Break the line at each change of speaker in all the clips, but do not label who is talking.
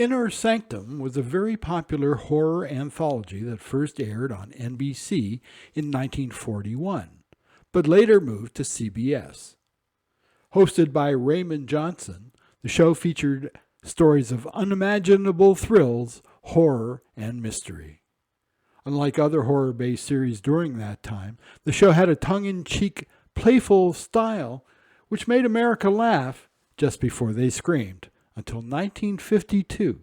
Inner Sanctum was a very popular horror anthology that first aired on NBC in 1941, but later moved to CBS. Hosted by Raymond Johnson, the show featured stories of unimaginable thrills, horror, and mystery. Unlike other horror-based series during that time, the show had a tongue-in-cheek, playful style which made America laugh just before they screamed, until 1952.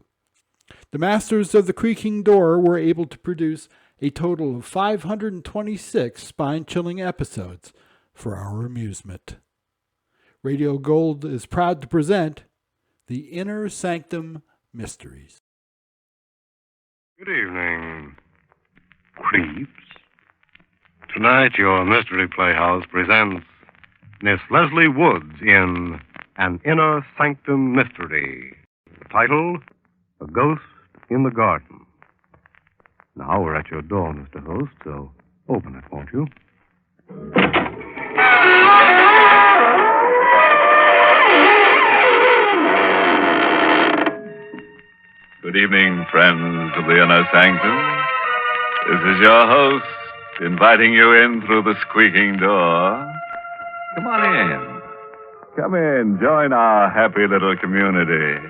The masters of the creaking door were able to produce a total of 526 spine-chilling episodes for our amusement. Radio Gold is proud to present the Inner Sanctum Mysteries.
Good evening, creeps. Tonight, your Mystery Playhouse presents Miss Leslie Woods in An Inner Sanctum Mystery. The title, A Ghost in the Garden. Now we're at your door, Mr. Host, so open it, won't you?
Good evening, friends of the Inner Sanctum. This is your host, inviting you in through the squeaking door. Come on in. Come in, join our happy little community.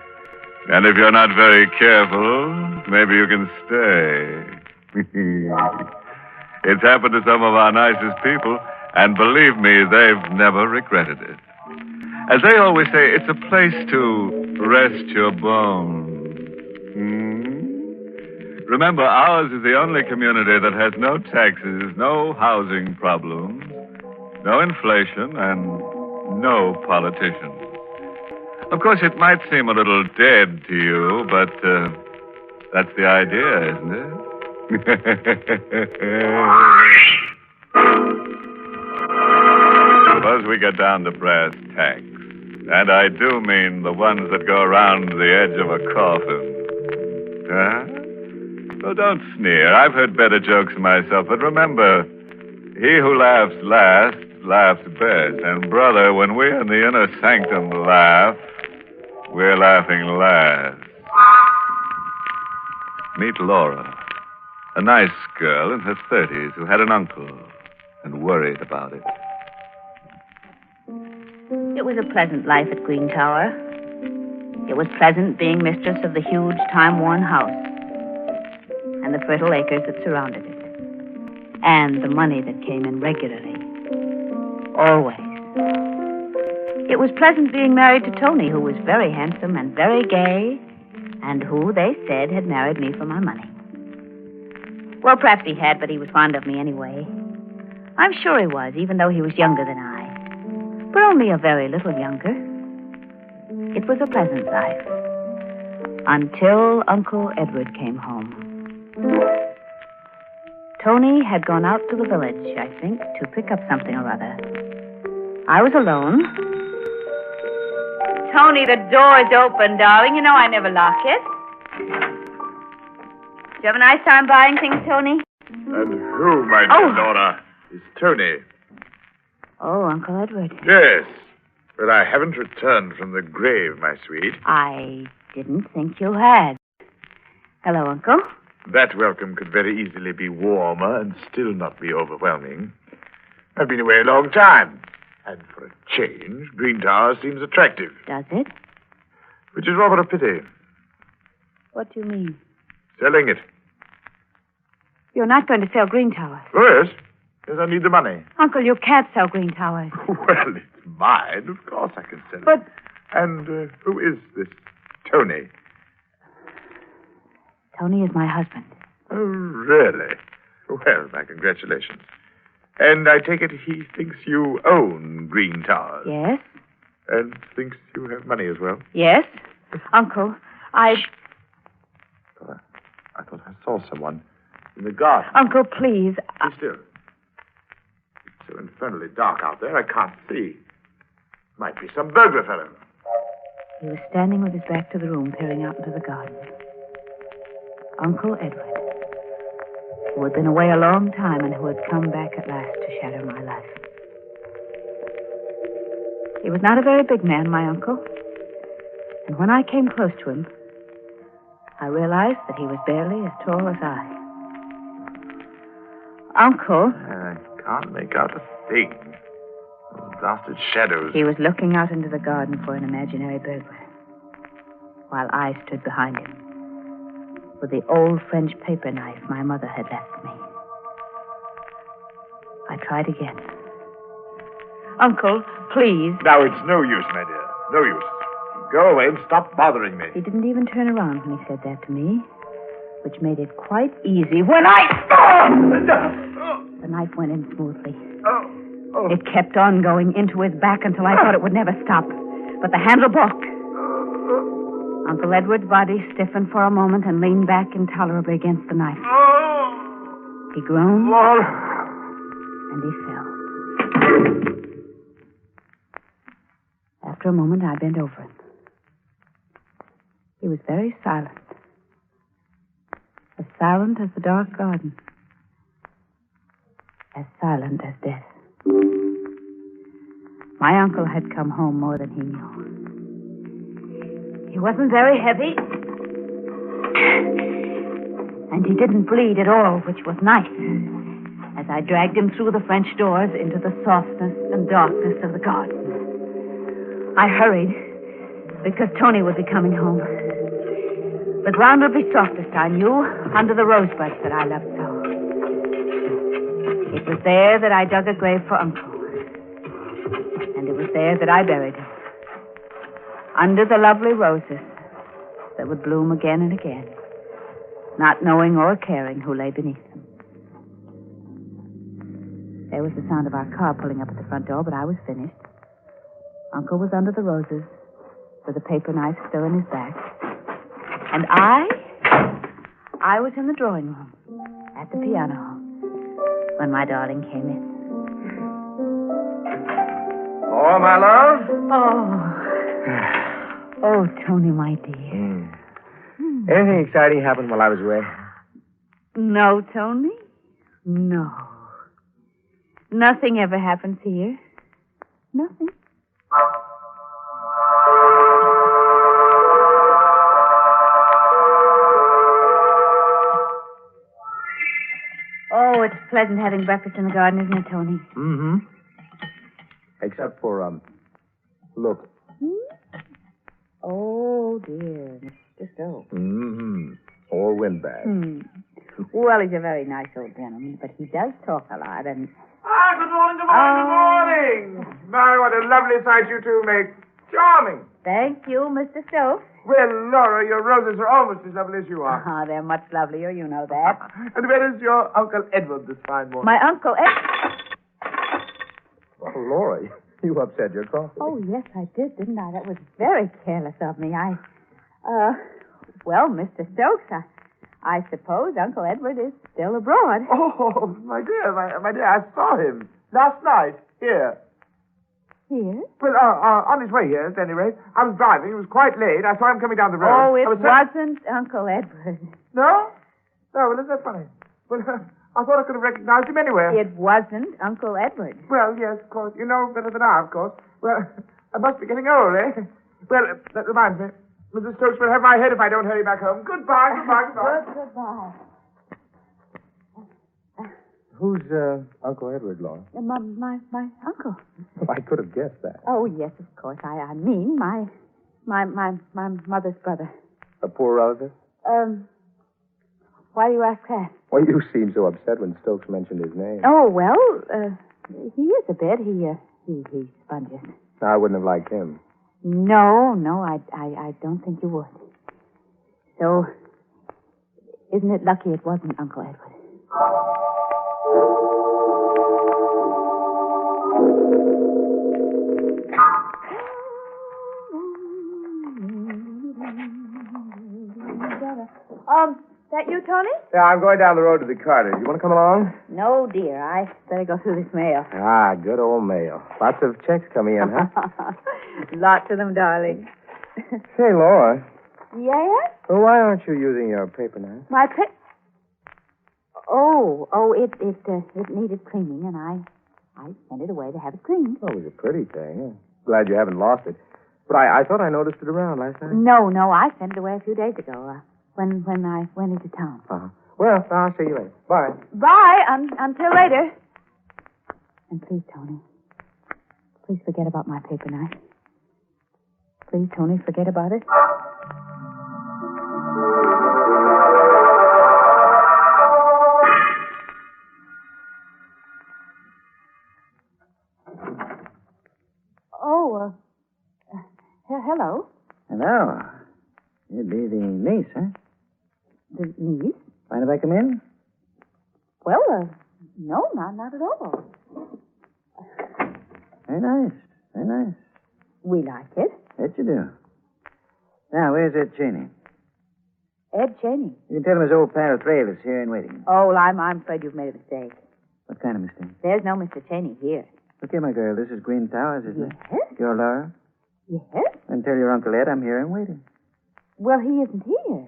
And if you're not very careful, maybe you can stay. It's happened to some of our nicest people, and believe me, they've never regretted it. As they always say, it's a place to rest your bones. Remember, ours is the only community that has no taxes, no housing problems, no inflation, and no politicians. Of course, it might seem a little dead to you, but that's the idea, isn't it? Suppose we get down to brass tacks. And I do mean the ones that go around the edge of a coffin. Huh? Oh, don't sneer. I've heard better jokes myself, but remember, he who laughs last laughs best. And, brother, when we in the Inner Sanctum laugh, we're laughing last. Meet Laura, a nice girl in her 30s who had an uncle and worried about it.
It was a pleasant life at Green Tower. It was pleasant being mistress of the huge, time-worn house and the fertile acres that surrounded it, and the money that came in regularly. Always. It was pleasant being married to Tony, who was very handsome and very gay, and who, they said, had married me for my money. Well, perhaps he had, but he was fond of me anyway. I'm sure he was, even though he was younger than I, but only a very little younger. It was a pleasant life, until Uncle Edward came home. Tony had gone out to the village, I think, to pick up something or other. I was alone. Tony, the door's open, darling. You know I never lock it. Did you have a nice time buying things, Tony?
And who, my dear Laura, is Tony?
Oh, Uncle Edward.
Yes, but I haven't returned from the grave, my sweet.
I didn't think you had. Hello, Uncle.
That welcome could very easily be warmer and still not be overwhelming. I've been away a long time, and for a change, Green Tower seems attractive.
Does it?
Which is rather a pity.
What do you mean?
Selling it.
You're not going to sell Green Towers?
Oh, yes. Yes, I need the money.
Uncle, you can't sell Green Towers.
Well, it's mine. Of course I can sell it.
But...
And who is this Tony?
Tony is my husband.
Oh, really? Well, my congratulations. And I take it he thinks you own Green Towers?
Yes.
And thinks you have money as well?
Yes. Uncle, I
thought I saw someone in the garden.
Uncle, please.
Be still. It's so infernally dark out there, I can't see. Might be some burglar fellow.
He was standing with his back to the room, peering out into the garden. Uncle Edward, who had been away a long time and who had come back at last to shatter my life. He was not a very big man, my uncle. And when I came close to him, I realized that he was barely as tall as I. Uncle,
I can't make out a thing. Those blasted shadows.
he was looking out into the garden for an imaginary burglar, while I stood behind him with the old French paper knife my mother had left me. I tried again. Uncle, please.
Now, it's no use, my dear. No use. Go away and stop bothering me.
He didn't even turn around when he said that to me, which made it quite easy when I... The knife went in smoothly. It kept on going into his back until I thought it would never stop. But the handle balked. Uncle Edward's body stiffened for a moment and leaned back intolerably against the knife. He groaned, and he fell. After a moment, I bent over him. He was very silent. As silent as the dark garden. As silent as death. My uncle had come home more than he knew. He wasn't very heavy. And he didn't bleed at all, which was nice. As I dragged him through the French doors into the softness and darkness of the garden. I hurried, because Tony would be coming home. The ground would be softest, I knew, under the rosebuds that I loved so. It was there that I dug a grave for Uncle. And it was there that I buried him. Under the lovely roses that would bloom again and again, not knowing or caring who lay beneath them. There was the sound of our car pulling up at the front door, but I was finished. Uncle was under the roses, with a paper knife still in his back. And I was in the drawing room, at the piano, when my darling came in.
Oh, my love?
Oh, Tony, my dear.
Anything exciting happened while I was away?
No, Tony. No. Nothing ever happens here. Nothing. Oh, it's pleasant having breakfast in the garden, isn't it, Tony?
Mm-hmm. Except for, look.
Oh, dear. Mr. Stokes.
Mm-hmm. Or windbag.
Well, he's a very nice old gentleman, but he does talk a lot, and...
Good morning, good morning, good morning. My, what a lovely sight you two make. Charming.
Thank you, Mr. Stokes.
Well, Laura, your roses are almost as lovely as you are.
They're much lovelier, you know that.
And where is your Uncle Edward this fine morning?
My Uncle Ed...
Oh, Laura, you upset your coffee.
Oh, yes, I did, didn't I? That was very careless of me. Well, Mr. Stokes, I suppose Uncle Edward is still abroad.
Oh, my dear, my dear, I saw him last night here.
Here?
Well, on his way here, at any rate. I was driving. It was quite late. I saw him coming down the road.
Oh, it wasn't Uncle Edward.
No? No, well, isn't that funny? Well, I thought I could have recognized him anywhere.
It wasn't Uncle Edward.
Well, yes, of course. You know better than I, of course. Well, I must be getting old, eh? Well, that reminds me. Mrs. Stokes will have my head if I don't hurry back home. Goodbye, goodbye, goodbye.
Goodbye.
Who's, Uncle Edward, Laura?
My uncle.
Well, I could have guessed that.
Oh, yes, of course. I mean, my mother's brother.
A poor relative?
Why do you ask that?
Well, you seemed so upset when Stokes mentioned his name.
Oh, well, he is a bit. He sponges.
I wouldn't have liked him.
No, I don't think you would. So, isn't it lucky it wasn't Uncle Edward? That you, Tony?
Yeah, I'm going down the road to the Carters. You want to come along?
No, dear. I better go through this mail.
Ah, good old mail. Lots of checks coming in, huh?
Lots of them, darling.
Say, Laura.
Yes?
Well, why aren't you using your paper knife?
My it needed cleaning, and I sent it away to have it cleaned.
Well, it was a pretty thing. Yeah. Glad you haven't lost it. But I thought I noticed it around last night.
No, I sent it away a few days ago. when I went into town.
Uh-huh. Well, I'll see you later. Bye.
Bye. Until later. And please, Tony, please forget about my paper knife. Please, Tony, forget about it. Oh, hello.
Hello. You'd be the niece, huh?
The niece?
Mind if I come in?
Well, no, not at all.
Very nice. Very nice.
We like it.
Bet you do. Now, where's Ed Cheney?
Ed Cheney.
You can tell him his old pal Thrail is here and waiting.
Oh, well, I'm afraid you've made a mistake.
What kind of mistake?
There's no Mr. Cheney here.
Look here, my girl. This is Green Towers, isn't it?
Yes?
You're Laura?
Yes?
Then tell your Uncle Ed I'm here and waiting.
Well, he isn't here.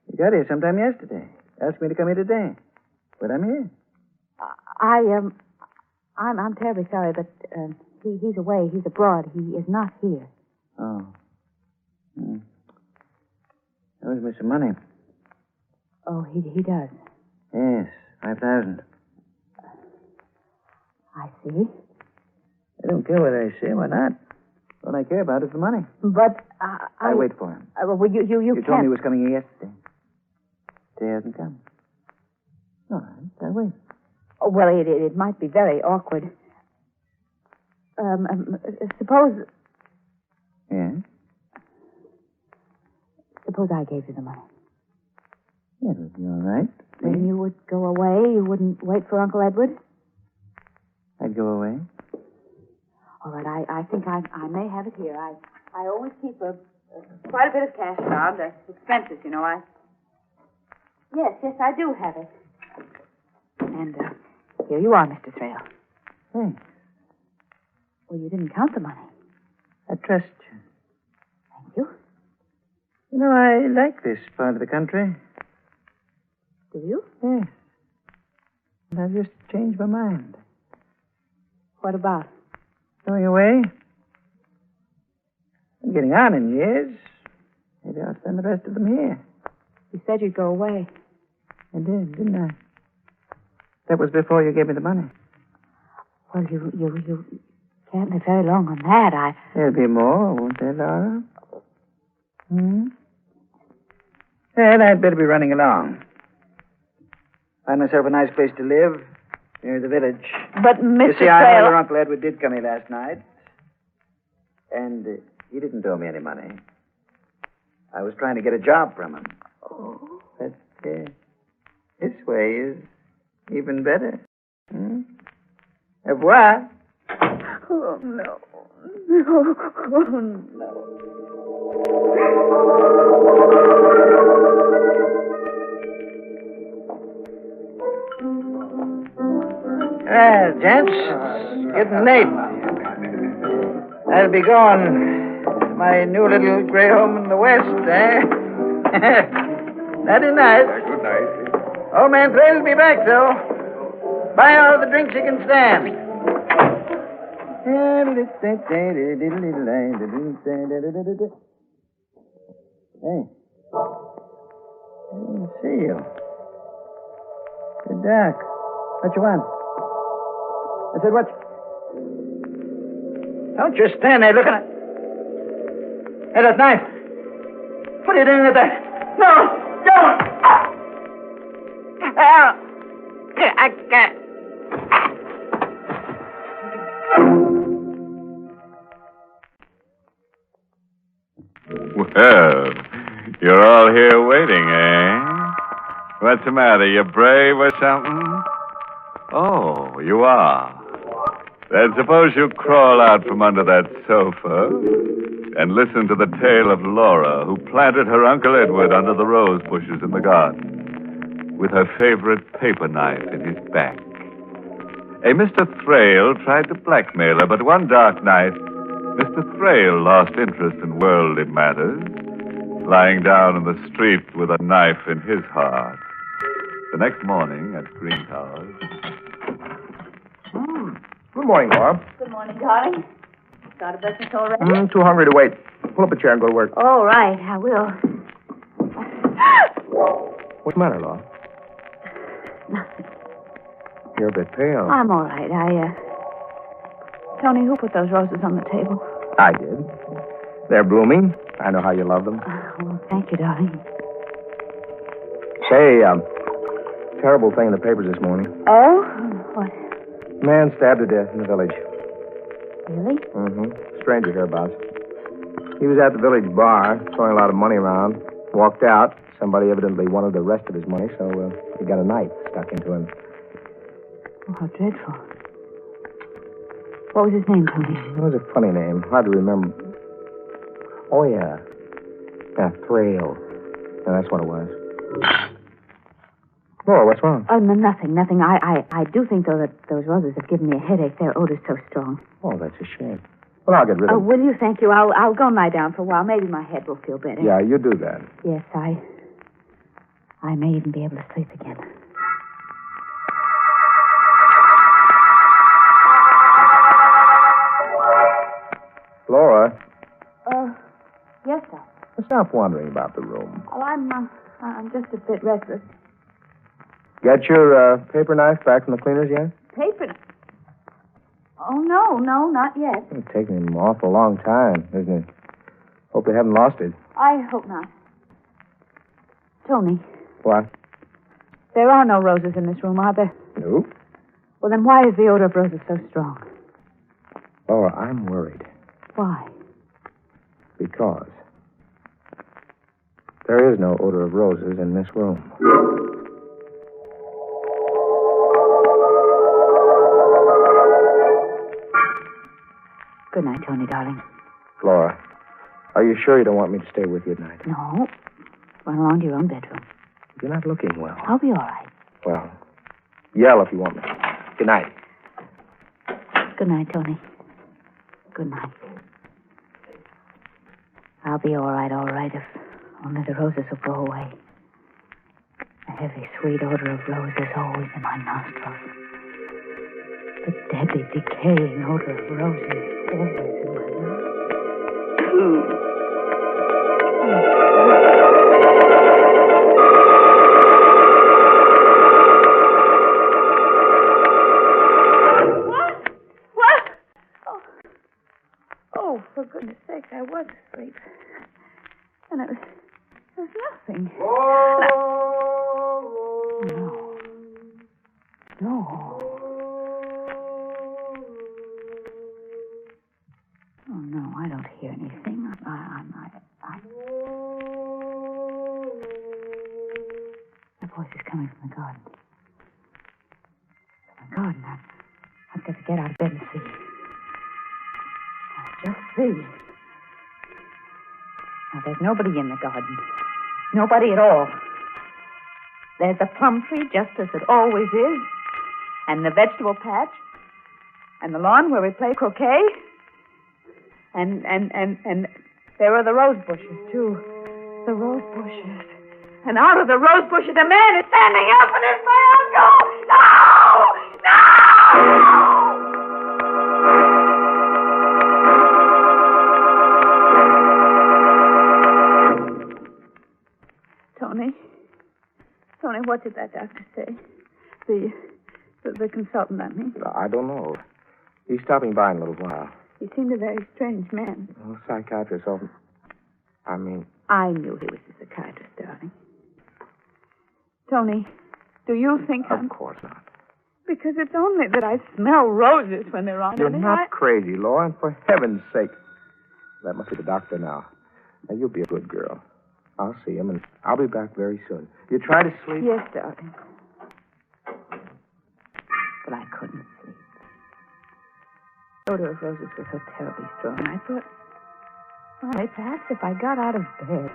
He got here sometime yesterday. Asked me to come here today. But I'm here.
I'm terribly sorry, but he's away. He's abroad. He is not here.
Oh. Owes me some money.
Oh, he does.
Yes, 5,000.
I see.
I don't care whether I say why not. All I care about is the money.
But
I'll wait for him.
Well, you
You
can't.
told me he was coming here yesterday. Today hasn't come. All right, I'll wait.
Oh, well, it might be very awkward. Suppose
Yeah?
I gave you the money.
Yeah, it would be all right.
Then you would go away. You wouldn't wait for Uncle Edward.
I'd go away.
All right, I think I may have it here. I always keep quite a bit of cash around. Expenses, you know. Yes, I do have it. And here you are, Mr. Thrale.
Thanks.
Well, you didn't count the money.
I trust you.
Thank you.
You know, I like this part of the country.
Do you?
Yes. And I've just changed my mind.
What about?
Going away? I'm getting on in years. Maybe I'll spend the rest of them here.
You said you'd go away.
I did, didn't I? That was before you gave me the money.
Well, you can't live very long on that.
There'll be more, won't there, Laura? Well, I'd better be running along. Find myself a nice place to live, near the village.
But, Mr.
You see, I know
Thrale...
your Uncle Edward did come here last night. And he didn't owe me any money. I was trying to get a job from him.
Oh.
But this way is even better. Au revoir.
Oh, no. Oh, no.
Well, gents, it's getting late. I'll be going to my new little gray home in the west, eh? Nighty night.
Good night.
Old man Thrail will be back, though. Buy all the drinks he can stand. Hey. I didn't see you. You're dark. What you want? I said, what? Don't just stand there looking at... Hey, that knife. What are you doing with that? No! Don't! I can't.
Well, you're all here waiting, eh? What's the matter? You brave or something? Oh, you are. Then suppose you crawl out from under that sofa and listen to the tale of Laura, who planted her Uncle Edward under the rose bushes in the garden with her favorite paper knife in his back. A Mr. Thrale tried to blackmail her, but one dark night, Mr. Thrale lost interest in worldly matters, lying down in the street with a knife in his heart. The next morning at Green Towers...
Good morning, Laura.
Good morning, darling. Started breakfast already?
Too hungry to wait. Pull up a chair and go to work.
All right, I will.
What's the matter, Laura?
Nothing.
You're a bit pale.
I'm all right. Tony, who put those roses on the table?
I did. They're blooming. I know how you love them.
Well, thank you, darling.
Say, terrible thing in the papers this morning.
Oh? What?
Man stabbed to death in the village.
Really?
Mm-hmm. Stranger hereabouts. He was at the village bar, throwing a lot of money around. Walked out. Somebody evidently wanted the rest of his money, so he got a knife stuck into him.
Oh, how dreadful. What was his name, Tony?
It was a funny name. Hard to remember. Oh, yeah. Yeah, Thrail. Yeah, that's what it was. Oh, what's wrong?
Oh, no, nothing. I do think, though, that those roses have given me a headache. Their odor's so strong.
Oh, that's a shame. Well, I'll get rid of them.
Will you? Thank you. I'll go and lie down for a while. Maybe my head will feel better.
Yeah, you do that.
Yes, I may even be able to sleep again.
Laura,
Yes, sir.
stop wandering about the room.
Oh, I'm just a bit restless.
Got your paper knife back from the cleaners yet?
Paper? Oh, no, not yet.
It's taken him an awful long time, isn't it? Hope they haven't lost it.
I hope not. Tony,
What?
there are no roses in this room, are there?
No.
Well, then why is the odor of roses so strong?
Laura, I'm worried.
Why?
Because there is no odor of roses in this room.
Good night, Tony, darling.
Laura, are you sure you don't want me to stay with you at night?
No. Run along to your own bedroom.
You're not looking well.
I'll be all right.
Well, yell if you want me. Good night.
Good night, Tony. Good night. I'll be all right, if only the roses will go away. The heavy, sweet odor of roses always in my nostrils. The deadly, decaying odor of roses always in my nostrils. What? Oh, for goodness sake, I was asleep. And it was nothing. No. Oh, no, I don't hear anything. The voice is coming from the garden. From the garden. I've got to get out of bed and see. Just see. Now, there's nobody in the garden. Nobody at all. There's the plum tree, just as it always is. And the vegetable patch. And the lawn where we play croquet. And there are the rose bushes, too. The rose bushes. And out of the rose bushes, a man is standing up, and it's my uncle! No! Tony, what did that doctor say? The consultant, I mean.
I don't know. He's stopping by in a little while.
He seemed a very strange man.
Well, psychiatrist often... I
knew he was a psychiatrist, darling. Tony, do you think
Of course not.
Because it's only that I smell roses when they're on.
You're not crazy, Laura, and for heaven's sake. That must be the doctor now. Now, you'll be a good girl. I'll see him, and I'll be back very soon. You try to sleep?
Yes, darling. But I couldn't sleep. The odor of roses was so terribly strong. I thought, well, perhaps if I got out of bed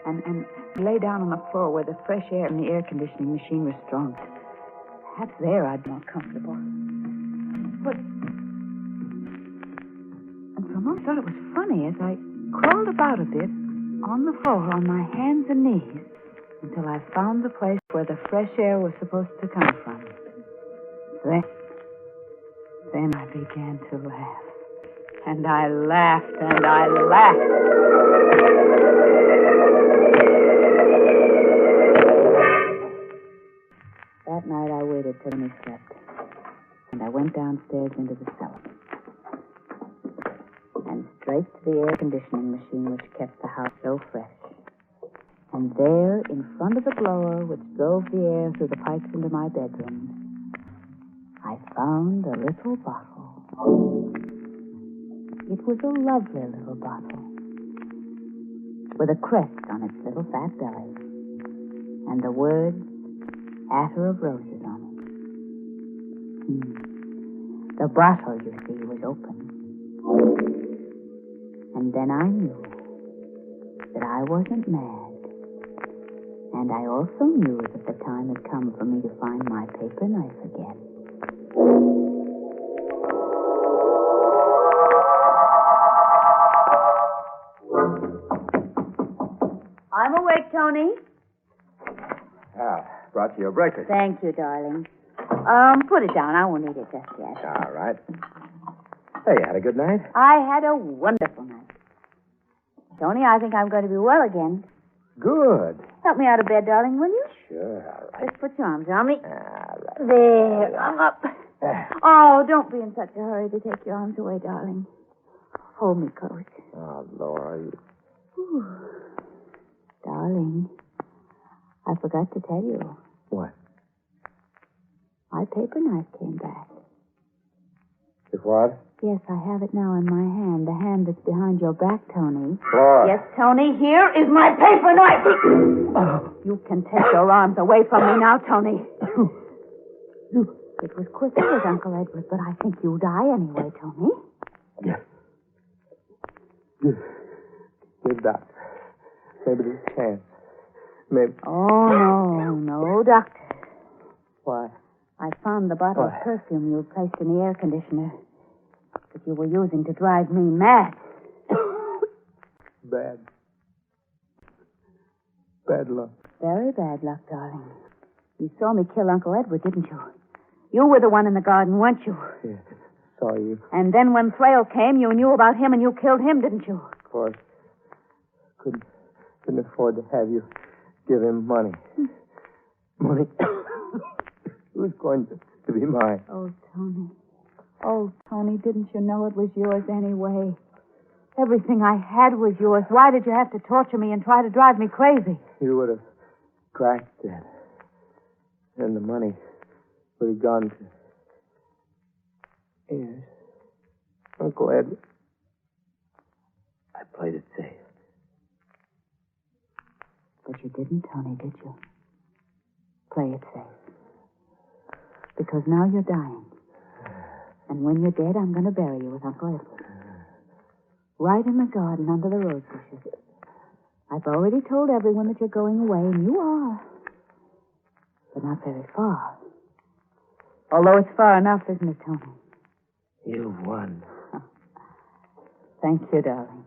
and lay down on the floor where the fresh air and the air conditioning machine was strong, perhaps there I'd be more comfortable. But... And for a moment I thought it was funny as I crawled about a bit on the floor on my hands and knees until I found the place where the fresh air was supposed to come from. Then I began to laugh. And I laughed and I laughed. That night I waited till he slept. And I went downstairs into the cellar. And straight to the air conditioning machine which kept the house so fresh. And there, in front of the blower which drove the air through the pipes into my bedroom, I found a little bottle. It was a lovely little bottle with a crest on its little fat belly and the words, Attar of Roses on it. The bottle, you see, was open. And then I knew that I wasn't mad. And I also knew that the time had come for me to find my paper knife again. I'm awake, Tony.
Brought you your breakfast.
Thank you, darling. Put it down. I won't eat it just yet.
All right. Hey, you had a good night?
I had a wonderful night. Tony, I think I'm going to be well again.
Good.
Help me out of bed, darling, will you?
Sure, all right.
Just put your arms around me.
All right.
There, I'm up. Oh, don't be in such a hurry to take your arms away, darling. Hold me close.
Oh, Laura.
Ooh. Darling, I forgot to tell you.
What?
My paper knife came back.
If what?
Yes, I have it now in my hand. The hand that's behind your back, Tony.
Laura.
Yes, Tony, here is my paper knife. You can take your arms away from me now, Tony. It was quick with Uncle Edward, but I think you'll die anyway, Tony.
Yes. Give that. Maybe there's a chance. Maybe.
Oh, no, Doctor.
Why?
I found the bottle of perfume you had placed in the air conditioner that you were using to drive me mad.
Bad. Bad luck.
Very bad luck, darling. You saw me kill Uncle Edward, didn't you? You were the one in the garden, weren't you?
Yeah, saw you.
And then when Thrale came, you knew about him and you killed him, didn't you?
Of course. Couldn't afford to have you give him money. Money. It was going to be mine.
Oh, Tony. Oh, Tony, didn't you know it was yours anyway? Everything I had was yours. Why did you have to torture me and try to drive me crazy?
You would have cracked it. And the money would have gone to... Yes. Uncle Edward. I played it safe.
But you didn't, Tony, did you? Play it safe. Because now you're dying. And when you're dead, I'm going to bury you with Uncle Edward. Right in the garden under the rose bushes. I've already told everyone that you're going away, and you are. But not very far. Although it's far enough, isn't it, Tony?
You've won.
Thank you, darling.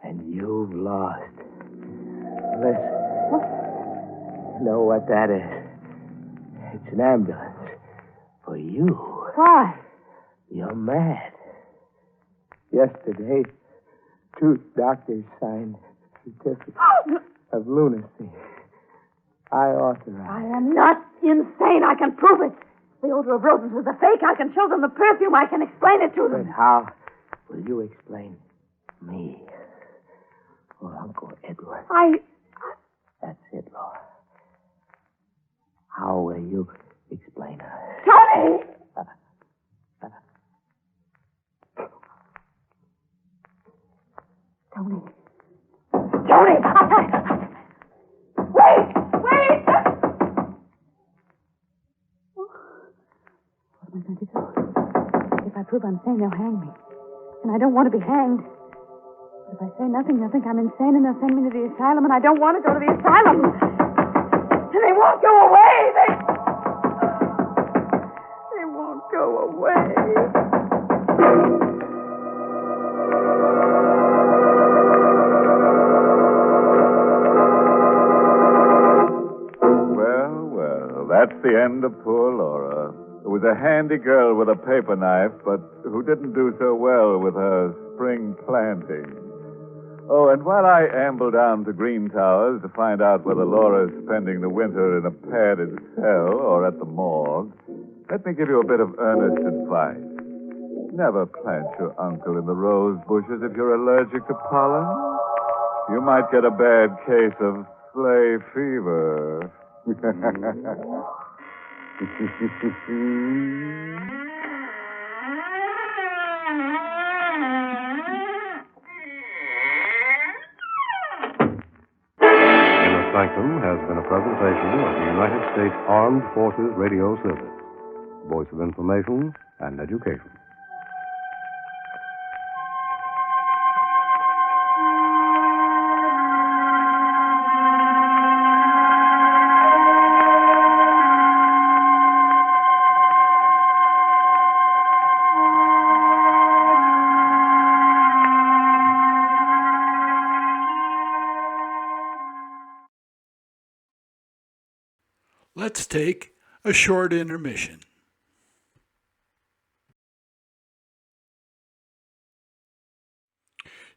And you've lost. Listen. What? You know what that is? It's an ambulance. For you.
Why?
You're mad. Yesterday, 2 doctors signed certificate of lunacy. I authorized.
I am not insane. I can prove it. The odor of roses was a fake. I can show them the perfume. I can explain it to them.
But how will you explain me or Uncle Edward? That's it, Laura. How will you explain us?
Tony! Tony. Tony! Wait! Wait! What am I going to do? If I prove I'm sane, they'll hang me. And I don't want to be hanged. But if I say nothing, they'll think I'm insane and they'll send me to the asylum, and I don't want to go to the asylum. And they won't go away. They won't go away.
Well, that's the end of poor Laura, who was a handy girl with a paper knife, but who didn't do so well with her spring planting. Oh, and while I amble down to Green Towers to find out whether Laura's spending the winter in a padded cell or at the morgue, let me give you a bit of earnest advice. Never plant your uncle in the rose bushes if you're allergic to pollen. You might get a bad case of sleigh fever.
Inner Sanctum has been a presentation of the United States Armed Forces Radio Service, voice of information and education.
Let's take a short intermission.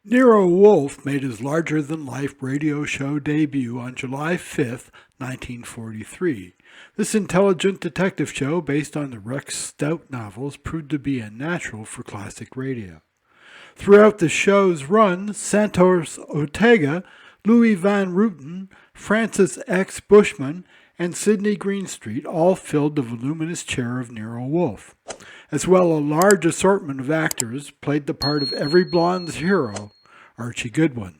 Nero Wolfe made his larger-than-life radio show debut on July 5, 1943. This intelligent detective show, based on the Rex Stout novels, proved to be a natural for classic radio. Throughout the show's run, Santos Ortega, Louis Van Rooten, Francis X. Bushman, and Sidney Greenstreet all filled the voluminous chair of Nero Wolfe. As well, a large assortment of actors played the part of every blonde's hero, Archie Goodwin.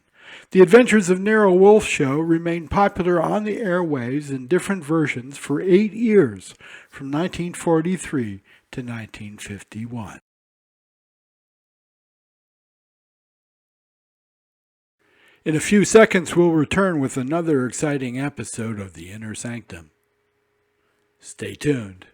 The Adventures of Nero Wolfe show remained popular on the airwaves in different versions for 8 years, from 1943 to 1951. In a few seconds, we'll return with another exciting episode of the Inner Sanctum. Stay tuned.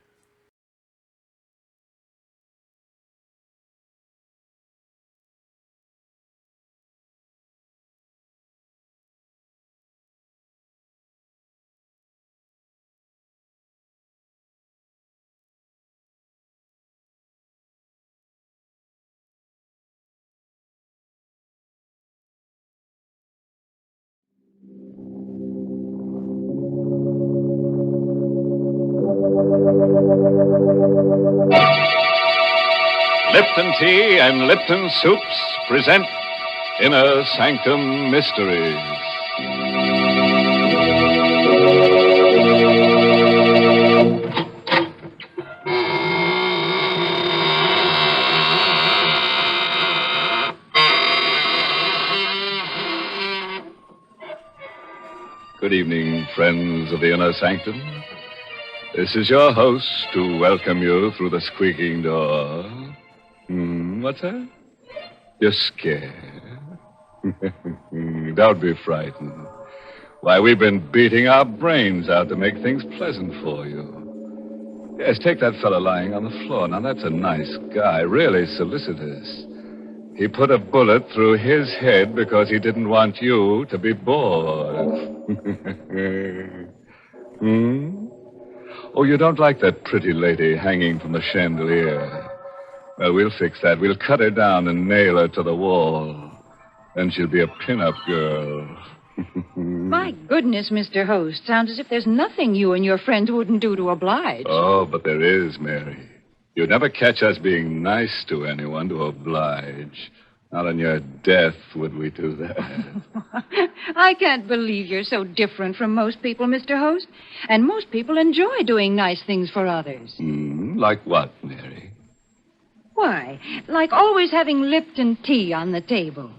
Lipton Tea and Lipton Soups present Inner Sanctum Mysteries. Good evening, friends of the Inner Sanctum. This is your host to welcome you through the squeaking door. What's that? You're scared. Don't be frightened. Why, we've been beating our brains out to make things pleasant for you. Yes, take that fellow lying on the floor. Now, that's a nice guy, really solicitous. He put a bullet through his head because he didn't want you to be bored. Oh, you don't like that pretty lady hanging from the chandelier? Well, we'll fix that. We'll cut her down and nail her to the wall. Then she'll be a pin-up girl.
My goodness, Mr. Host. Sounds as if there's nothing you and your friends wouldn't do to oblige.
Oh, but there is, Mary. You'd never catch us being nice to anyone to oblige. Not on your death would we do that.
I can't believe you're so different from most people, Mr. Host. And most people enjoy doing nice things for others.
Like what, Mary?
Why, like always having Lipton tea on the table.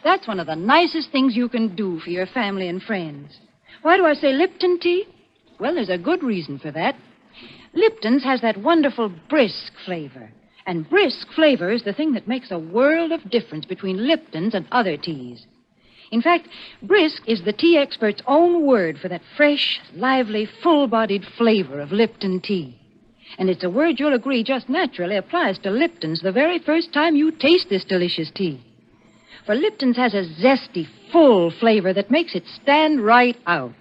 That's one of the nicest things you can do for your family and friends. Why do I say Lipton tea? Well, there's a good reason for that. Lipton's has that wonderful brisk flavor. And brisk flavor is the thing that makes a world of difference between Lipton's and other teas. In fact, brisk is the tea expert's own word for that fresh, lively, full-bodied flavor of Lipton tea. And it's a word you'll agree just naturally applies to Lipton's the very first time you taste this delicious tea. For Lipton's has a zesty, full flavor that makes it stand right out.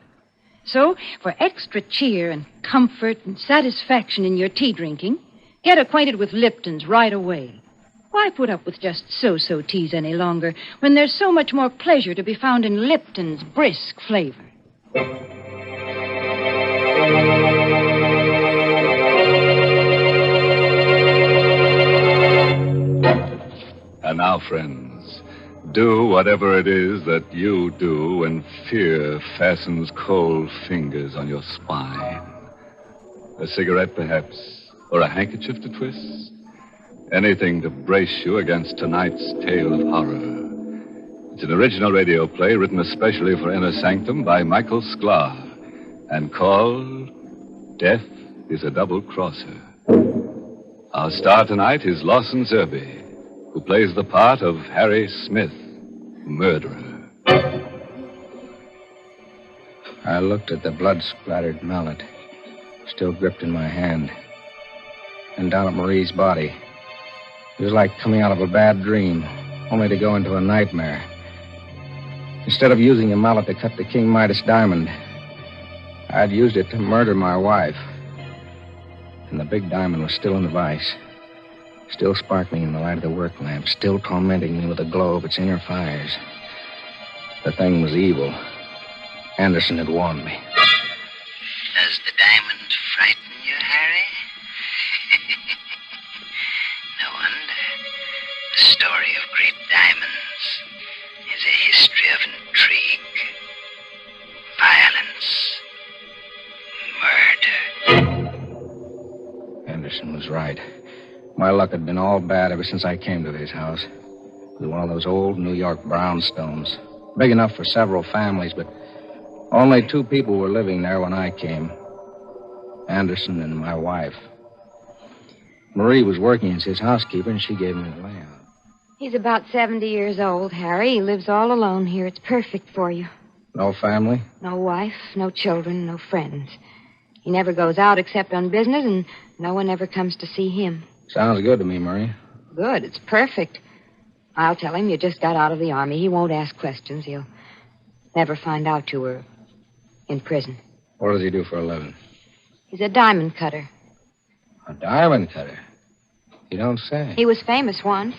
So, for extra cheer and comfort and satisfaction in your tea drinking, get acquainted with Lipton's right away. Why put up with just so-so teas any longer when there's so much more pleasure to be found in Lipton's brisk flavor?
And now, friends, do whatever it is that you do when fear fastens cold fingers on your spine. A cigarette, perhaps, or a handkerchief to twist? Anything to brace you against tonight's tale of horror. It's an original radio play written especially for Inner Sanctum by Michael Sklar and called Death is a Double Crosser. Our star tonight is Lawson Zerby, who plays the part of Harry Smith, murderer.
I looked at the blood-splattered mallet, still gripped in my hand, and down at Marie's body. It was like coming out of a bad dream, only to go into a nightmare. Instead of using a mallet to cut the King Midas diamond, I'd used it to murder my wife. And the big diamond was still in the vise, still sparkling in the light of the work lamp, still tormenting me with the glow of its inner fires. The thing was evil. Anderson had warned me.
Does the diamond frighten you, Harry? No wonder. The story of great diamonds is a history of intrigue, violence, murder.
Anderson was right. My luck had been all bad ever since I came to his house. It was one of those old New York brownstones, big enough for several families, but only 2 people were living there when I came. Anderson and my wife. Marie was working as his housekeeper, and she gave me the layout.
He's about 70 years old, Harry. He lives all alone here. It's perfect for you.
No family?
No wife, no children, no friends. He never goes out except on business, and no one ever comes to see him.
Sounds good to me, Marie.
Good. It's perfect. I'll tell him you just got out of the army. He won't ask questions. He'll never find out you were in prison.
What does he do for a living?
He's a diamond cutter.
A diamond cutter? You don't say.
He was famous once.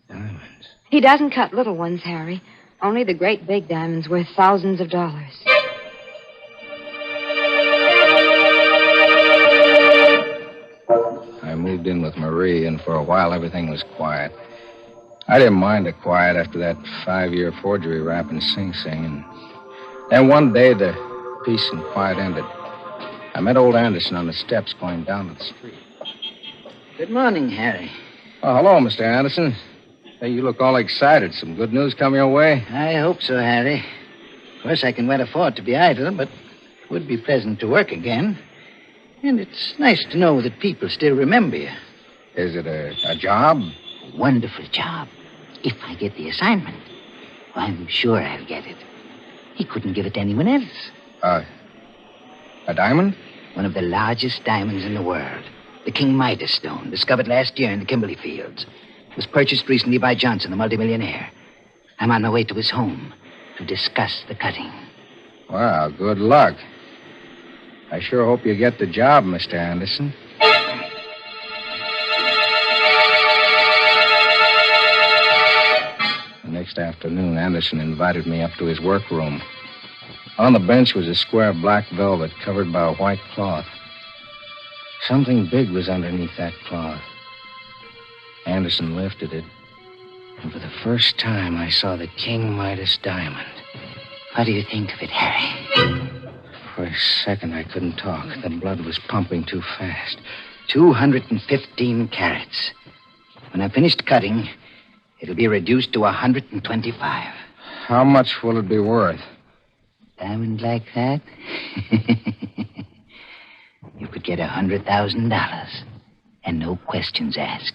Diamonds.
He doesn't cut little ones, Harry. Only the great big diamonds worth thousands of dollars.
I moved in with Marie, and for a while everything was quiet. I didn't mind the quiet after that 5-year forgery rap in Sing Sing. And then one day the peace and quiet ended. I met old Anderson on the steps going down to the street.
Good morning, Harry.
Oh, hello, Mr. Anderson. Hey, you look all excited. Some good news come your way?
I hope so, Harry. Of course, I can well afford to be idle, but it would be pleasant to work again. And it's nice to know that people still remember you.
Is it a job?
A wonderful job. If I get the assignment, I'm sure I'll get it. He couldn't give it to anyone else.
A diamond?
One of the largest diamonds in the world. The King Midas stone, discovered last year in the Kimberley fields. It was purchased recently by Johnson, the multimillionaire. I'm on my way to his home to discuss the cutting.
Well, good luck. I sure hope you get the job, Mr. Anderson. The next afternoon, Anderson invited me up to his workroom. On the bench was a square of black velvet covered by a white cloth. Something big was underneath that cloth. Anderson lifted it, and for the first time I saw the King Midas diamond.
What do you think of it, Harry?
For a second, I couldn't talk. The blood was pumping too fast.
215 carats. When I'm finished cutting, it'll be reduced to 125.
How much will it be worth?
Diamond like that? You could get $100,000 and no questions asked.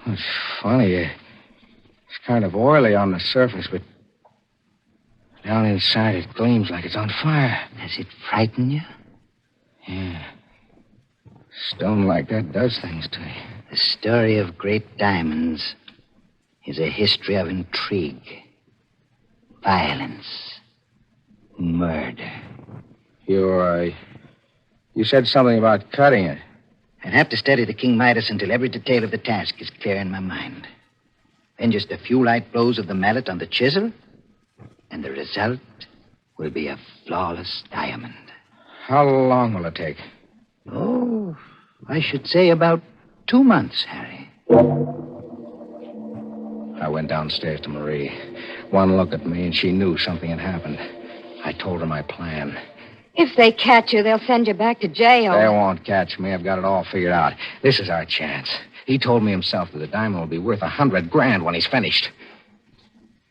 It's funny. It's kind of oily on the surface, but down inside it gleams like it's on fire.
Does it frighten you?
Yeah. Stone like that does things to you.
The story of great diamonds is a history of intrigue, violence, murder.
You said something about cutting it.
I'd have to study the King Midas until every detail of the task is clear in my mind. Then just a few light blows of the mallet on the chisel, and the result will be a flawless diamond.
How long will it take?
Oh, I should say about 2 months, Harry.
I went downstairs to Marie. One look at me, and she knew something had happened. I told her my plan.
If they catch you, they'll send you back to jail.
They won't catch me. I've got it all figured out. This is our chance. He told me himself that the diamond will be worth $100,000 when he's finished.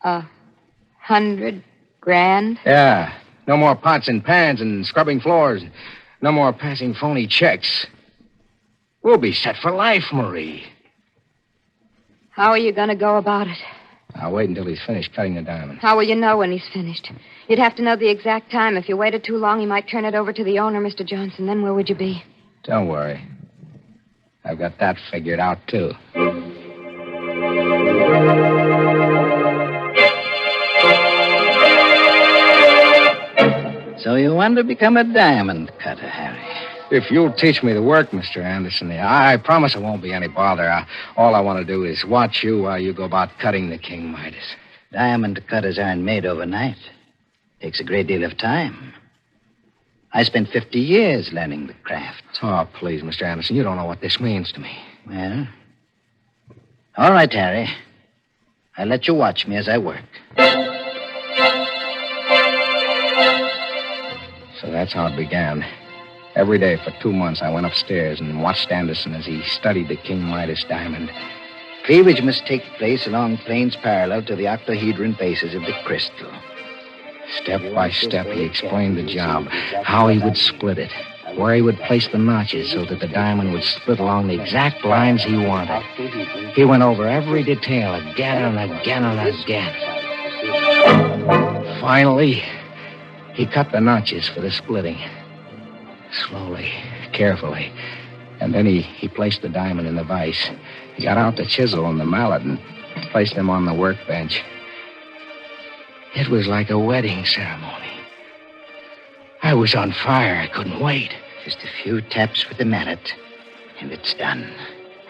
$100,000?
Yeah. No more pots and pans and scrubbing floors. No more passing phony checks. We'll be set for life, Marie.
How are you going to go about it?
I'll wait until he's finished cutting the diamond.
How will you know when he's finished? You'd have to know the exact time. If you waited too long, he might turn it over to the owner, Mr. Johnson. Then where would you be?
Don't worry. I've got that figured out, too.
So you want to become a diamond cutter, Harry?
If you'll teach me the work, Mr. Anderson, I promise it won't be any bother. All I want to do is watch you while you go about cutting the King Midas.
Diamond cutters aren't made overnight. Takes a great deal of time. I spent 50 years learning the craft.
Oh, please, Mr. Anderson, you don't know what this means to me.
Well, all right, Harry. I'll let you watch me as I work.
So that's how it began. Every day for 2 months, I went upstairs and watched Anderson as he studied the King Midas diamond.
Cleavage must take place along planes parallel to the octahedron bases of the crystal.
Step by step, he explained the job, how he would split it, where he would place the notches so that the diamond would split along the exact lines he wanted. He went over every detail again and again and again. Finally, he cut the notches for the splitting. Slowly, carefully. And then he placed the diamond in the vise. He got out the chisel and the mallet and placed them on the workbench. It was like a wedding ceremony. I was on fire. I couldn't wait.
Just a few taps with the mallet, and it's done.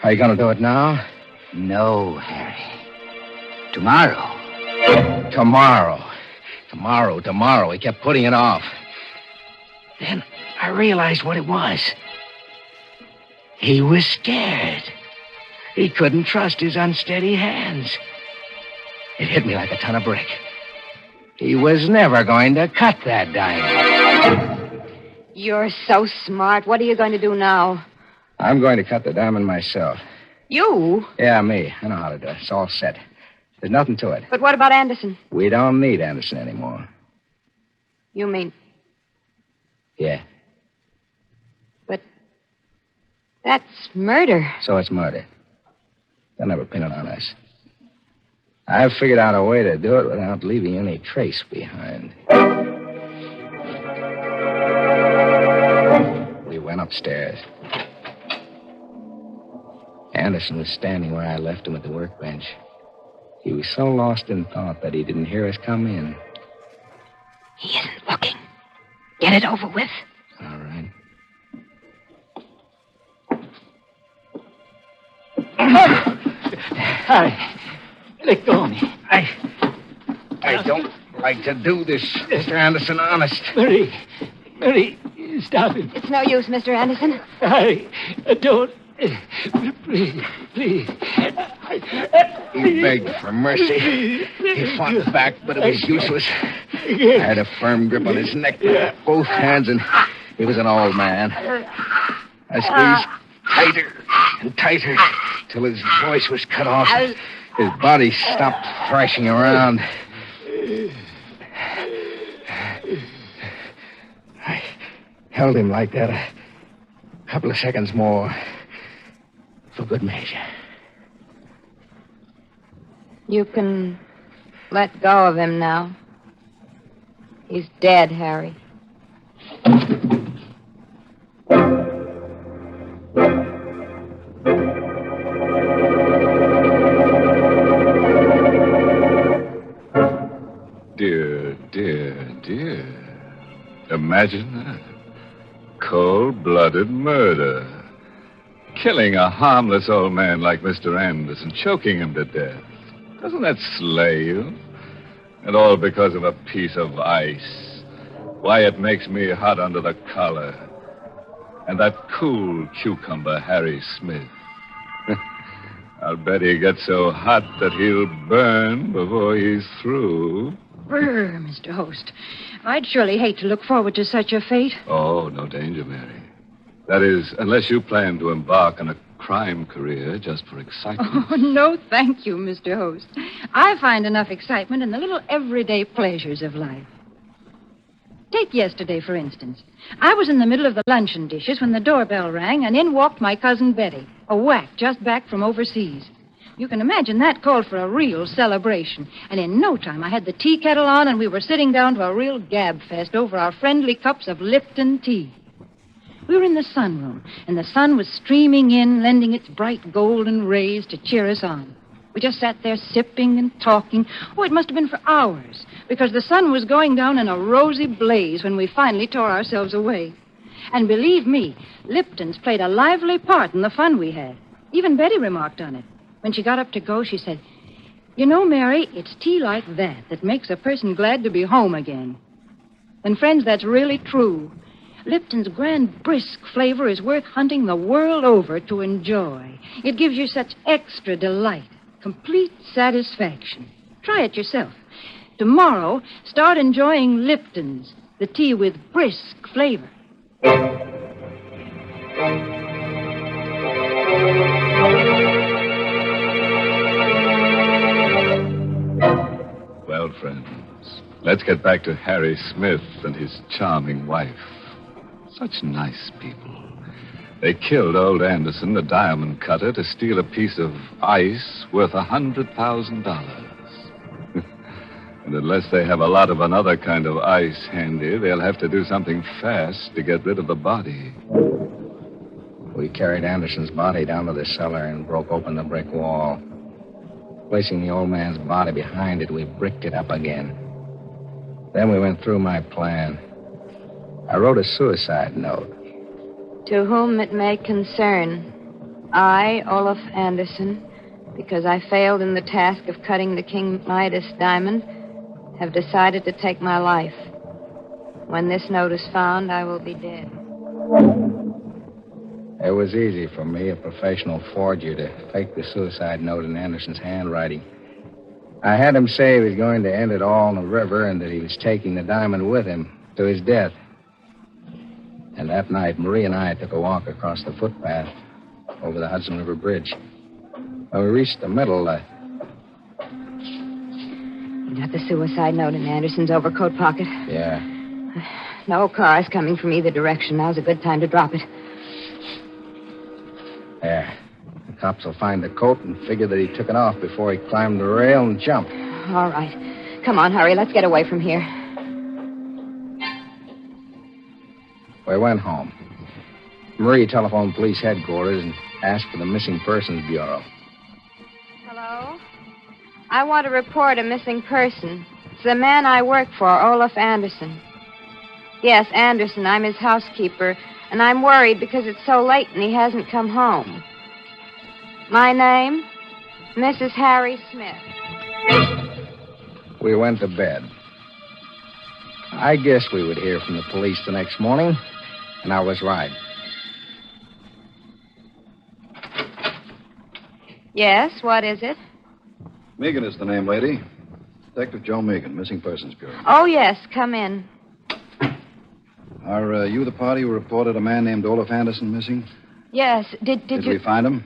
Are you going to do it now?
No, Harry. Tomorrow.
Tomorrow. He kept putting it off. Then I realized what it was. He was scared. He couldn't trust his unsteady hands. It hit me like a ton of brick. He was never going to cut that diamond.
You're so smart. What are you going to do now?
I'm going to cut the diamond myself.
You?
Yeah, me. I know how to do it. It's all set. There's nothing to it.
But what about Anderson?
We don't need Anderson anymore.
You mean...
Yeah.
But that's murder.
So it's murder. They'll never pin it on us. I've figured out a way to do it without leaving any trace behind. We went upstairs. Anderson was standing where I left him at the workbench. He was so lost in thought that he didn't hear us come in.
He isn't looking. Get it over with.
All right.
Harry, let go of me.
I don't like to do this, Mr. Anderson, honest.
Marie, stop it.
It's no use, Mr. Anderson.
Harry, don't. Please.
He begged for mercy. He fought back, but it was useless. I had a firm grip on his neck with both hands, and he was an old man. I squeezed tighter and tighter till his voice was cut off. His body stopped thrashing around. I held him like that a couple of seconds more for good measure.
You can let go of him now. He's dead, Harry.
Dear. Imagine that. Cold-blooded murder. Killing a harmless old man like Mr. Anderson, choking him to death. Doesn't that slay you? And all because of a piece of ice. Why, it makes me hot under the collar. And that cool cucumber, Harry Smith. I'll bet he gets so hot that he'll burn before he's through.
Brr, Mr. Host. I'd surely hate to look forward to such a fate.
Oh, no danger, Mary. That is, unless you plan to embark on a crime career just for excitement.
Oh, no, thank you, Mr. Host. I find enough excitement in the little everyday pleasures of life. Take yesterday, for instance. I was in the middle of the luncheon dishes when the doorbell rang, and in walked my cousin Betty, a whack just back from overseas. You can imagine that called for a real celebration. And in no time, I had the tea kettle on, and we were sitting down to a real gab fest over our friendly cups of Lipton tea. We were in the sunroom, and the sun was streaming in, lending its bright golden rays to cheer us on. We just sat there sipping and talking. Oh, it must have been for hours, because the sun was going down in a rosy blaze when we finally tore ourselves away. And believe me, Lipton's played a lively part in the fun we had. Even Betty remarked on it. When she got up to go, she said, "You know, Mary, it's tea like that makes a person glad to be home again." And, friends, that's really true. Lipton's grand, brisk flavor is worth hunting the world over to enjoy. It gives you such extra delight, complete satisfaction. Try it yourself. Tomorrow, start enjoying Lipton's, the tea with brisk flavor.
Well, friends, let's get back to Harry Smith and his charming wife. Such nice people. They killed old Anderson, the diamond cutter, to steal a piece of ice worth $100,000. And unless they have a lot of another kind of ice handy, they'll have to do something fast to get rid of the body.
We carried Anderson's body down to the cellar and broke open the brick wall. Placing the old man's body behind it, we bricked it up again. Then we went through my plan. I wrote a suicide note.
To whom it may concern, I, Olaf Anderson, because I failed in the task of cutting the King Midas diamond, have decided to take my life. When this note is found, I will be dead.
It was easy for me, a professional forger, to fake the suicide note in Anderson's handwriting. I had him say he was going to end it all in the river and that he was taking the diamond with him to his death. And that night, Marie and I took a walk across the footpath over the Hudson River Bridge. When we reached the middle,
You got the suicide note in Anderson's overcoat pocket?
Yeah.
No cars coming from either direction. Now's a good time to drop it.
There. The cops will find the coat and figure that he took it off before he climbed the rail and jumped.
All right. Come on, hurry. Let's get away from here.
We went home. Marie telephoned police headquarters and asked for the Missing Persons Bureau.
Hello? I want to report a missing person. It's the man I work for, Olaf Anderson. Yes, Anderson. I'm his housekeeper, and I'm worried because it's so late and he hasn't come home. My name? Mrs. Harry Smith.
We went to bed. I guess we would hear from the police the next morning, and I was right.
Yes, what is it?
Megan is the name, lady. Detective Joe Megan, Missing Persons Bureau.
Oh, yes, come in.
Are you the party who reported a man named Olaf Anderson missing?
Yes, did
Did
you...
we find him?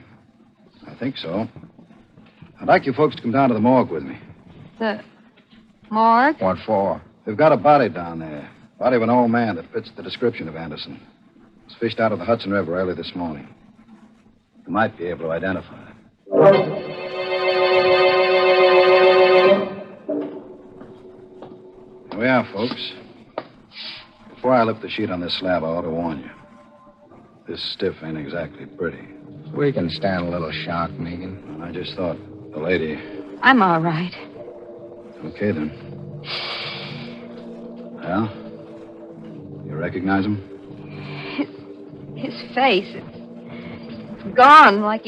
I think so. I'd like you folks to come down to the morgue with me.
The morgue?
What for?
They've got a body down there. Body of an old man that fits the description of Anderson. It was fished out of the Hudson River early this morning. You might be able to identify it. Here we are, folks. Before I lift the sheet on this slab, I ought to warn you. This stiff ain't exactly pretty.
We can stand a little shock, Megan.
I just thought the lady...
I'm all right.
Okay, then. Well, you recognize him?
His face, it's gone like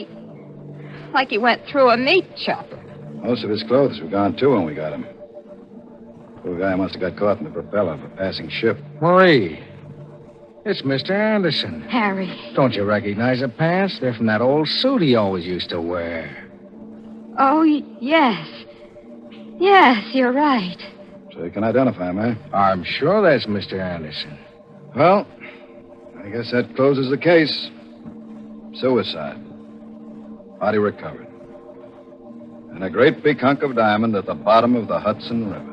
he went through a meat chopper.
Most of his clothes were gone, too, when we got him. Poor guy must have got caught in the propeller of a passing ship.
Marie, it's Mr. Anderson.
Harry.
Don't you recognize the pants? They're from that old suit he always used to wear.
Oh, yes. Yes, you're right.
So you can identify him, eh?
I'm sure that's Mr. Anderson.
Well, I guess that closes the case. Suicide. Body recovered. And a great big hunk of diamond at the bottom of the Hudson River.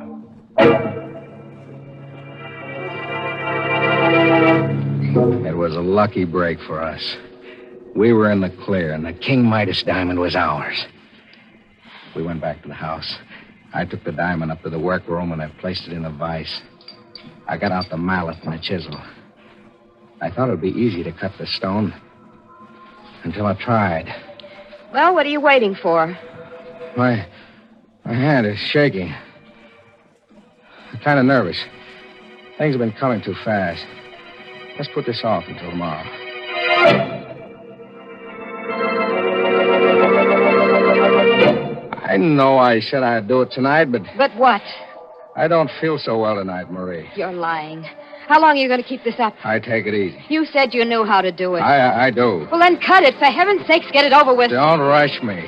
It was a lucky break for us. We were in the clear, and the King Midas diamond was ours. We went back to the house. I took the diamond up to the workroom, and I placed it in a vise. I got out the mallet and the chisel. I thought it would be easy to cut the stone until I tried.
Well, what are you waiting for?
My hand is shaking. I'm kind of nervous. Things have been coming too fast. Let's put this off until tomorrow. I know I said I'd do it tonight, but...
But what?
I don't feel so well tonight, Marie.
You're lying. How long are you going to keep this up?
I take it easy.
You said you knew how to do it.
I do.
Well, then cut it. For heaven's sakes, get it over with.
Don't rush me.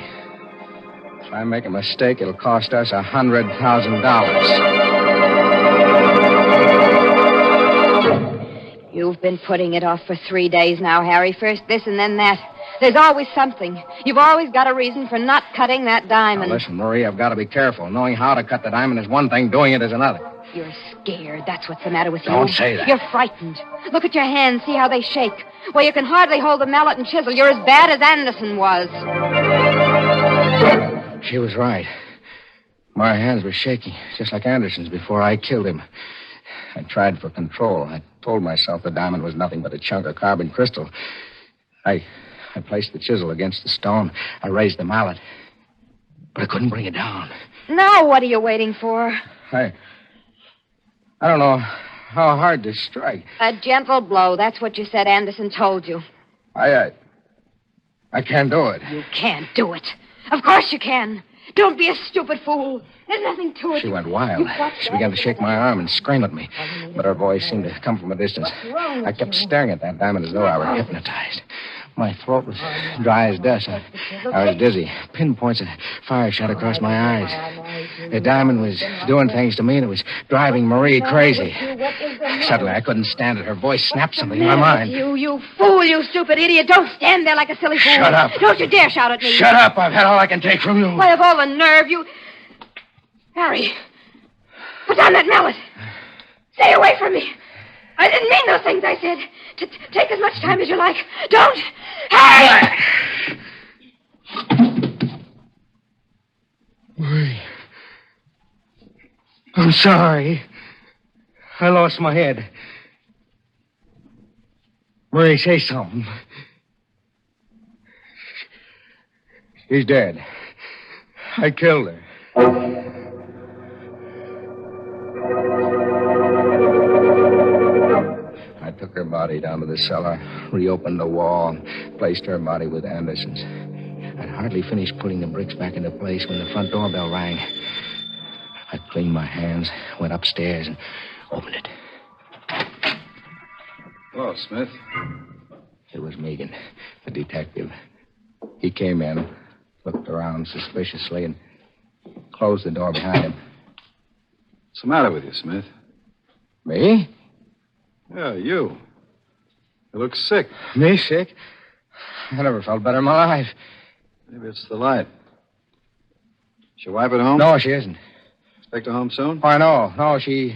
If I make a mistake, it'll cost us $100,000.
You've been putting it off for 3 days now, Harry. First this and then that. There's always something. You've always got a reason for not cutting that diamond.
Now, listen, Marie, I've got to be careful. Knowing how to cut the diamond is one thing. Doing it is another.
You're scared. That's what's the matter with you.
Don't say that.
You're frightened. Look at your hands. See how they shake. Well, you can hardly hold the mallet and chisel. You're as bad as Anderson was.
She was right. My hands were shaking, just like Anderson's before I killed him. I tried for control. I told myself the diamond was nothing but a chunk of carbon crystal. I placed the chisel against the stone. I raised the mallet. But I couldn't bring it down.
Now what are you waiting for?
I don't know how hard to strike.
A gentle blow. That's what you said Anderson told you.
I can't do it.
You can't do it. Of course you can. Don't be a stupid fool. There's nothing to it.
She went wild. She began to shake my arm and scream at me. But her voice seemed to come from a distance. I kept staring at that diamond as though I were hypnotized. My throat was dry as dust. I was dizzy. Pinpoints of fire shot across my eyes. The diamond was doing things to me, and it was driving Marie crazy. Suddenly, I couldn't stand it. Her voice snapped something in my mind.
You fool, you stupid idiot. Don't stand there like a silly fool.
Shut up.
Don't you dare shout at me.
Shut up. I've had all I can take from you.
Why, of all the nerve, you... Harry, put down that mallet. Stay away from me. I didn't mean those things I said. Take as much time as you like. Don't. Harry!
Marie. I'm sorry. I lost my head. Marie, say something. She's dead. I killed her. I took her body down to the cellar, reopened the wall, and placed her body with Anderson's. I'd hardly finished putting the bricks back into place when the front doorbell rang. I cleaned my hands, went upstairs, and opened it.
Hello, Smith.
It was Megan, the detective. He came in, looked around suspiciously, and closed the door behind him.
What's the matter with you, Smith?
Me?
Yeah, you. You look sick.
Me sick? I never felt better in my life.
Maybe it's the light. Is your wife at home?
No, she isn't.
Expect her home soon?
Oh, I know. No, she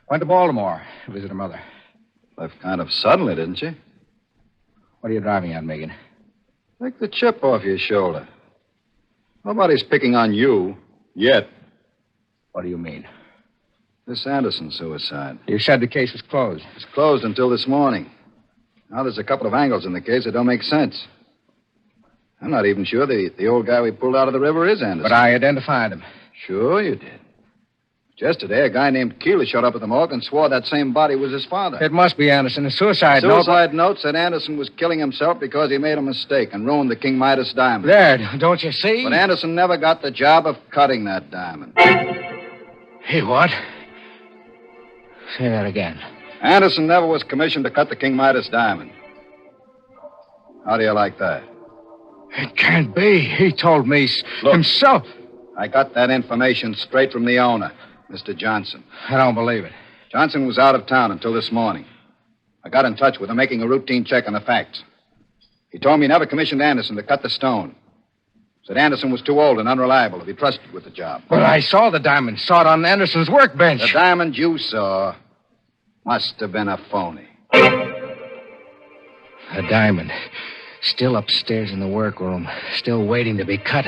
went to Baltimore to visit her mother.
Left kind of suddenly, didn't she?
What are you driving at, Megan?
Take the chip off your shoulder. Nobody's picking on you yet.
What do you mean?
This Anderson suicide.
You said the case was closed.
It's closed until this morning. Now there's a couple of angles in the case that don't make sense. I'm not even sure the old guy we pulled out of the river is Anderson.
But I identified him.
Sure you did. Yesterday, a guy named Keeler showed up at the morgue and swore that same body was his father.
It must be Anderson. A suicide note.
Suicide note said Anderson was killing himself because he made a mistake and ruined the King Midas diamond.
There, don't you see?
But Anderson never got the job of cutting that diamond.
He what? Say that again.
Anderson never was commissioned to cut the King Midas diamond. How do you like that?
It can't be. He told me himself.
I got that information straight from the owner, Mr. Johnson.
I don't believe it.
Johnson was out of town until this morning. I got in touch with him, making a routine check on the facts. He told me he never commissioned Anderson to cut the stone. Said Anderson was too old and unreliable to be trusted with the job.
But I saw the diamond. Saw it on Anderson's workbench.
The diamond you saw must have been a phony.
A diamond. Still upstairs in the workroom. Still waiting to be cut.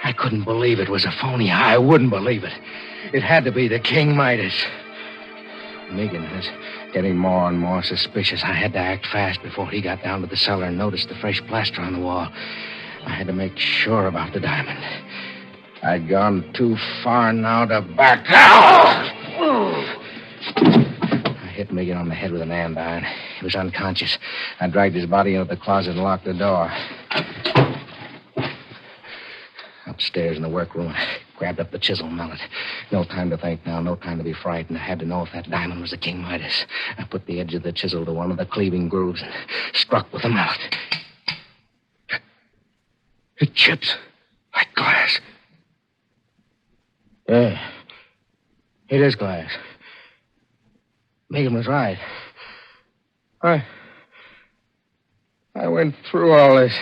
I couldn't believe it was a phony. I wouldn't believe it. It had to be the King Midas. Megan is getting more and more suspicious. I had to act fast before he got down to the cellar and noticed the fresh plaster on the wall. I had to make sure about the diamond. I'd gone too far now to back out. I hit Megan on the head with an andiron. He was unconscious. I dragged his body into the closet and locked the door. Upstairs in the workroom, I grabbed up the chisel mallet. No time to think now, no time to be frightened. I had to know if that diamond was the King Midas. I put the edge of the chisel to one of the cleaving grooves and struck with the mallet. It chips like glass. Yeah, it is glass. Megan was right. I went through all this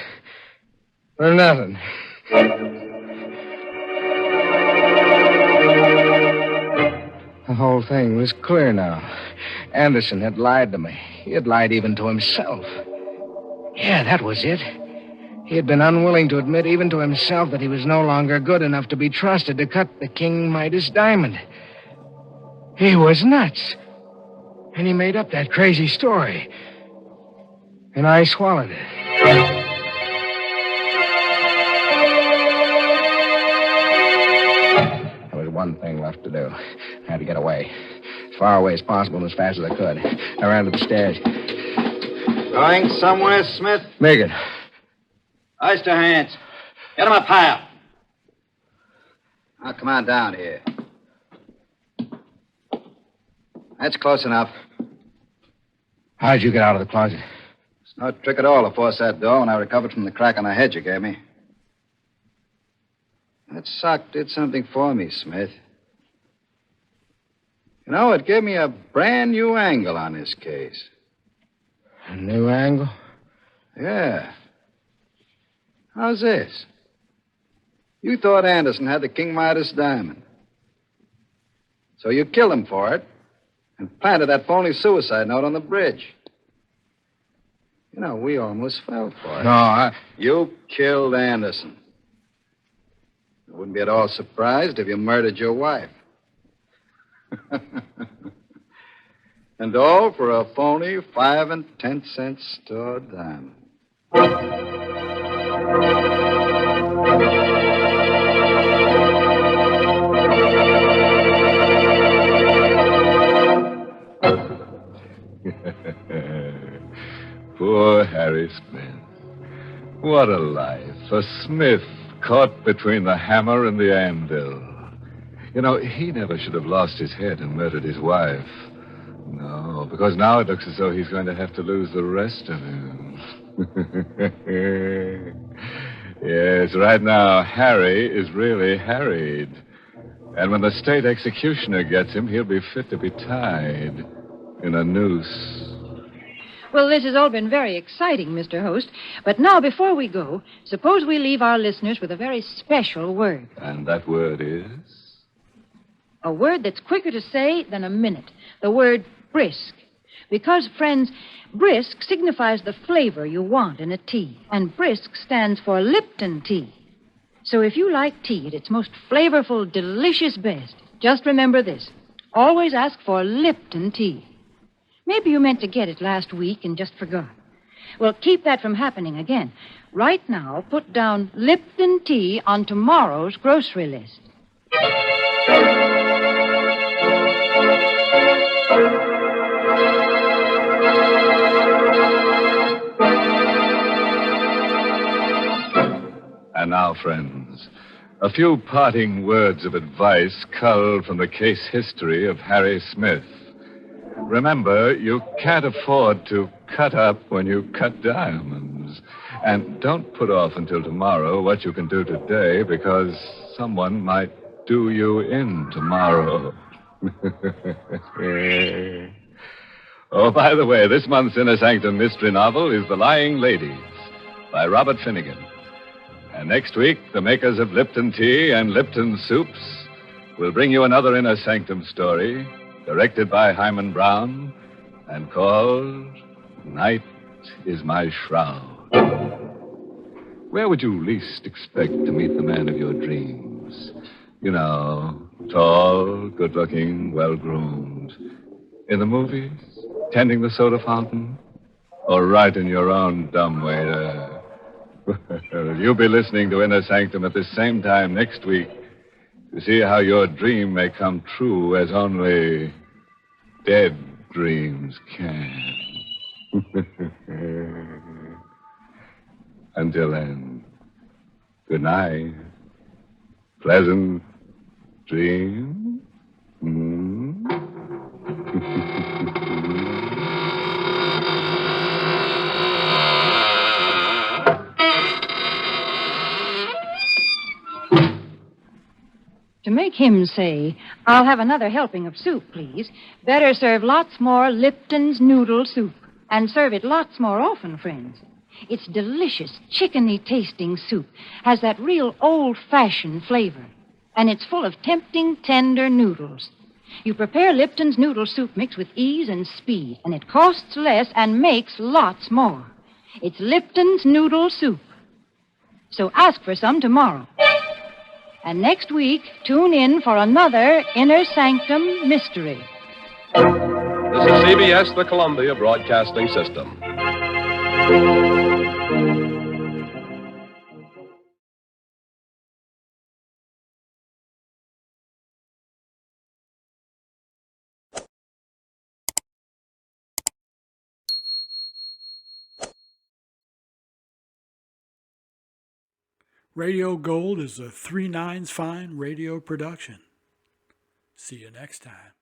for nothing. The whole thing was clear now. Anderson had lied to me. He had lied even to himself. Yeah, that was it. He had been unwilling to admit even to himself that he was no longer good enough to be trusted to cut the King Midas diamond. He was nuts. And he made up that crazy story. And I swallowed it. There was one thing left to do. I had to get away. As far away as possible and as fast as I could. I ran to the stairs.
Going somewhere, Smith?
Megan.
Hoist your hands. Get him up higher. Now, come on down here. That's close enough.
How'd you get out of the closet?
It's no trick at all to force that door when I recovered from the crack on the head you gave me. That sock did something for me, Smith. You know, it gave me a brand new angle on this case.
A new angle?
Yeah. How's this? You thought Anderson had the King Midas diamond. So you killed him for it and planted that phony suicide note on the bridge. You know, we almost fell for it.
No,
You killed Anderson. I wouldn't be at all surprised if you murdered your wife. And all for a phony 5 and 10 cent store diamond.
Poor Harry Smith. What a life. A Smith caught between the hammer and the anvil. You know, he never should have lost his head and murdered his wife. No, because now it looks as though he's going to have to lose the rest of him. Yes, right now, Harry is really harried. And when the state executioner gets him, he'll be fit to be tied in a noose.
Well, this has all been very exciting, Mr. Host. But now, before we go, suppose we leave our listeners with a very special word.
And that word is?
A word that's quicker to say than a minute. The word brisk. Because, friends, brisk signifies the flavor you want in a tea. And brisk stands for Lipton tea. So if you like tea at its most flavorful, delicious best, just remember this. Always ask for Lipton tea. Maybe you meant to get it last week and just forgot. Well, keep that from happening again. Right now, put down Lipton tea on tomorrow's grocery list.
And now, friends, a few parting words of advice culled from the case history of Harry Smith. Remember, you can't afford to cut up when you cut diamonds. And don't put off until tomorrow what you can do today, because someone might do you in tomorrow. Oh, by the way, this month's Inner Sanctum mystery novel is The Lying Ladies by Robert Finnegan. And next week, the makers of Lipton Tea and Lipton Soups will bring you another Inner Sanctum story, directed by Hyman Brown, and called Night is My Shroud. Where would you least expect to meet the man of your dreams? You know, tall, good-looking, well-groomed. In the movies? Tending the soda fountain? Or right in your own dumbwaiter? You'll be listening to Inner Sanctum at the same time next week to see how your dream may come true as only dead dreams can. Until then, good night. Pleasant dreams.
To make him say, "I'll have another helping of soup, please," better serve lots more Lipton's noodle soup. And serve it lots more often, friends. It's delicious, chickeny tasting soup. Has that real old-fashioned flavor. And it's full of tempting, tender noodles. You prepare Lipton's noodle soup mix with ease and speed, and it costs less and makes lots more. It's Lipton's noodle soup. So ask for some tomorrow. And next week, tune in for another Inner Sanctum mystery.
This is CBS, the Columbia Broadcasting System.
Radio Gold is a 3 Nines Fine radio production. See you next time.